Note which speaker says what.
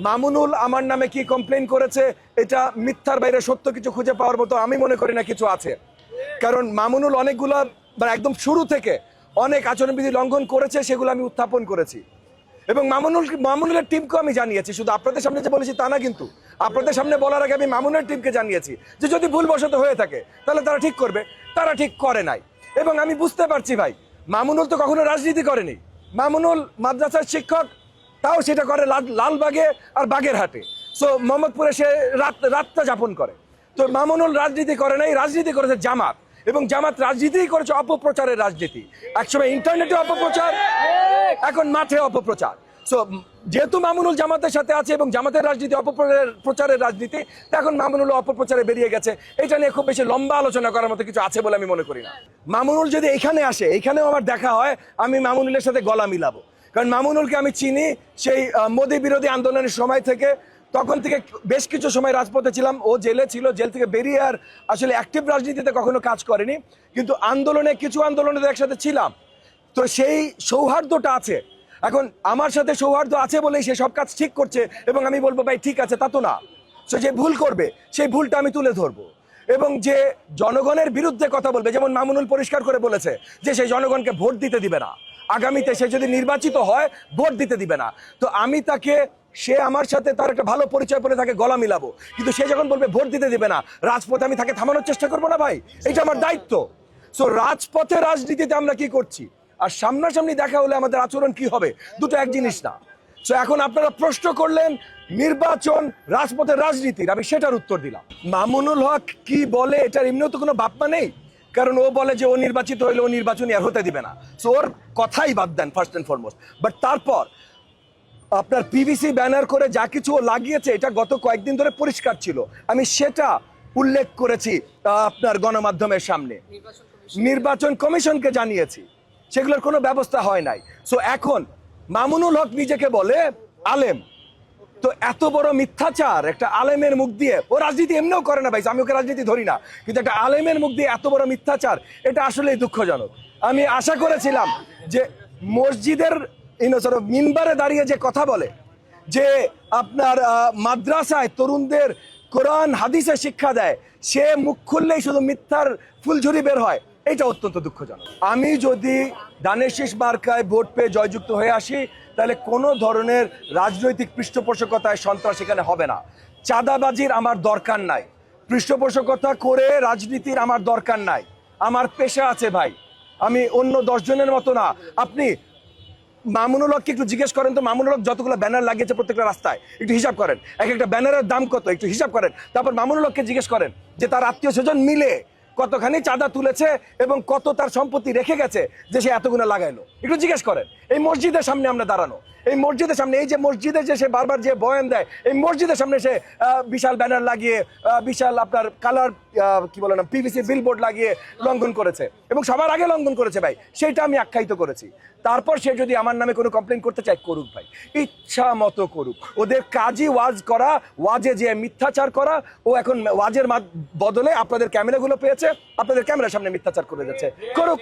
Speaker 1: মামুনুল আমার নামে কি কমপ্লেন করেছে এটা মিথ্যার বাইরে সত্য কিছু খুঁজে পাওয়ার মতো আমি মনে করি না কিছু আছে। কারণ মামুনুল অনেকগুলো মানে একদম শুরু থেকে অনেক আচরণবিধি লঙ্ঘন করেছে, সেগুলো আমি উত্থাপন করেছি এবং মামুনুলের টিমকে আমি জানিয়েছি। শুধু আপনাদের সামনে যে বলেছি তা না, কিন্তু আপনাদের সামনে বলার আগে আমি মামুনের টিমকে জানিয়েছি যে যদি ভুলবশত হয়ে থাকে তাহলে তারা ঠিক করবে। তারা ঠিক করে নাই এবং আমি বুঝতে পারছি ভাই, মামুনুল তো কখনো রাজনীতি করেনি। মামুনুল মাদ্রাসার শিক্ষক, তাও সেটা করে লালবাগে আর বাগেরহাটে। সো মোহাম্মদপুরে সে রাতটা যাপন করে। তো মামুনুল রাজনীতি করে নাই, রাজনীতি করেছে জামাত, এবং জামাত রাজনীতি করেছে অপপ্রচারের রাজনীতি। একসময় ইন্টারনেটে অপপ্রচার, এখন মাঠে অপপ্রচার। সো যেহেতু মামুনুল জামাতের সাথে আছে এবং জামাতের রাজনীতি অপপ্রচারের রাজনীতি, এখন মামুনুল অপপ্রচারে বেরিয়ে গেছে। এটা নিয়ে খুব বেশি লম্বা আলোচনা করার মতো কিছু আছে বলে আমি মনে করি না। মামুনুল যদি এখানে আসে, এখানেও আমার দেখা হয়, আমি মামুনুলের সাথে গলা মিলাবো। কারণ মামুনুলকে আমি চিনি সেই মোদি বিরোধী আন্দোলনের সময় থেকে। তখন থেকে বেশ কিছু সময় রাজপথে ছিলাম, ও জেলে ছিল, জেল থেকে বেরিয়ে আর আসলে অ্যাক্টিভ রাজনীতিতে কখনো কাজ করেনি, কিন্তু আন্দোলনে কিছু আন্দোলনে একসাথে ছিলাম। তো সেই সৌহার্দ্যটা আছে। এখন আমার সাথে সৌহার্দ্য আছে বলেই সে সব কাজ ঠিক করছে এবং আমি বলবো ভাই ঠিক আছে, তা তো না। সে যে ভুল করবে সেই ভুলটা আমি তুলে ধরবো, এবং যে জনগণের বিরুদ্ধে কথা বলবে, যেমন মামুনুল পরিষ্কার করে বলেছে যে সেই জনগণকে ভোট দিতে দিবে না, আগামীতে সে যদি নির্বাচিত হয় ভোট দিতে দিবে না। তো আমি তাকে, সে আমার সাথে তার একটা ভালো পরিচয় পেলে তাকে গলা মিলাবো, কিন্তু সে যখন বলবে ভোট দিতে দিবে না, রাজপথে আমি তাকে থামানোর চেষ্টা করবো না ভাই, এটা আমার দায়িত্ব। সো রাজপথে রাজনীতিতে আমরা কি করছি আর সামনাসামনি দেখা হলে আমাদের আচরণ কি হবে, দুটো এক জিনিস না। সো এখন আপনারা প্রশ্ন করলেন নির্বাচন রাজপথের রাজনীতির, আমি সেটার উত্তর দিলাম। মামুনুল হক কি বলে এটার এমনিও তো কোনো বাপ্পা নেই, কারণ ও বলে যে ও নির্বাচিত হইলে ও নির্বাচনী আর হতে দিবে না। সো ওর কথাই বাদ দেন ফার্স্ট অ্যান্ড ফরমোস্ট। বাট তারপর আপনার পিভিসি ব্যানার করে যা কিছু ও লাগিয়েছে, এটা গত কয়েকদিন ধরে পরিষ্কার ছিল, আমি সেটা উল্লেখ করেছি আপনার গণমাধ্যমের সামনে, নির্বাচন কমিশনকে জানিয়েছি, সেগুলোর কোনো ব্যবস্থা হয় নাই। সো এখন মামুনুল হক নিজেকে বলে আলেম, তো এত বড় মিথ্যাচার একটা আলেমের মুখ দিয়ে, ও রাজনীতি এমনিও করে না ভাই, আমি ওকে রাজনীতি ধরি না, কিন্তু একটা আলেমের মুখ দিয়ে এত বড় মিথ্যাচার, এটা আসলেই দুঃখজনক। আমি আশা করেছিলাম যে মসজিদের মিম্বারে দাঁড়িয়ে যে কথা বলে, যে আপনার মাদ্রাসায় তরুণদের কোরআন হাদিসে শিক্ষা দেয়, সে মুখ খুললেই শুধু মিথ্যার ফুলঝুরি বের হয়, এটা অত্যন্ত দুঃখজনক। আমি যদি ধানের শীষ মার্কায় ভোট পেয়ে জয়যুক্ত হয়ে আসি, তাহলে কোনো ধরনের রাজনৈতিক পৃষ্ঠপোষকতায় সন্ত্রাস এখানে হবে না। চাঁদাবাজির আমার দরকার নাই, পৃষ্ঠপোষকতা করে রাজনীতির আমার দরকার নাই। আমার পেশা আছে ভাই, আমি অন্য 10 জনের মতো না। আপনি মামুনুল হককে একটু জিজ্ঞেস করেন তো, মামুনুল হক যতগুলো ব্যানার লাগিয়েছে প্রত্যেকটা রাস্তায়, একটু হিসাব করেন এক একটা ব্যানারের দাম কত, একটু হিসাব করেন। তারপর মামুনুল হককে জিজ্ঞেস করেন যে তার আত্মীয় স্বজন মিলে কতখানি চাঁদা তুলেছে এবং কত তার সম্পত্তি রেখে গেছে যে সে এতগুলো লাগাইলো, একটু জিজ্ঞেস করেন। এই মসজিদের সামনে আমরা দাঁড়ানো, এই মসজিদের সামনে, এই যে মসজিদে যে সে বারবার যে বয়ান দেয়, এই মসজিদের সামনে সে বিশাল ব্যানার লাগিয়ে, বিশাল আপনার কালার কি বলে না, পিভিসি বিলবোর্ড লাগিয়ে লঙ্ঘন করেছে, এবং সবার আগে লঙ্ঘন করেছে ভাই, সেইটা আমি আখ্যায়িত করেছি। তারপর সে যদি আমার নামে কোনো কমপ্লেন করতে চায় করুক ভাই, ইচ্ছা মতো করুক। ওদের কাজই ওয়াজ করা, ওয়াজে যে মিথ্যাচার করা। ও এখন ওয়াজের বদলে আপনাদের ক্যামেরাগুলো পেয়েছে, আপনাদের ক্যামেরার সামনে মিথ্যাচার করে যাচ্ছে, করুক।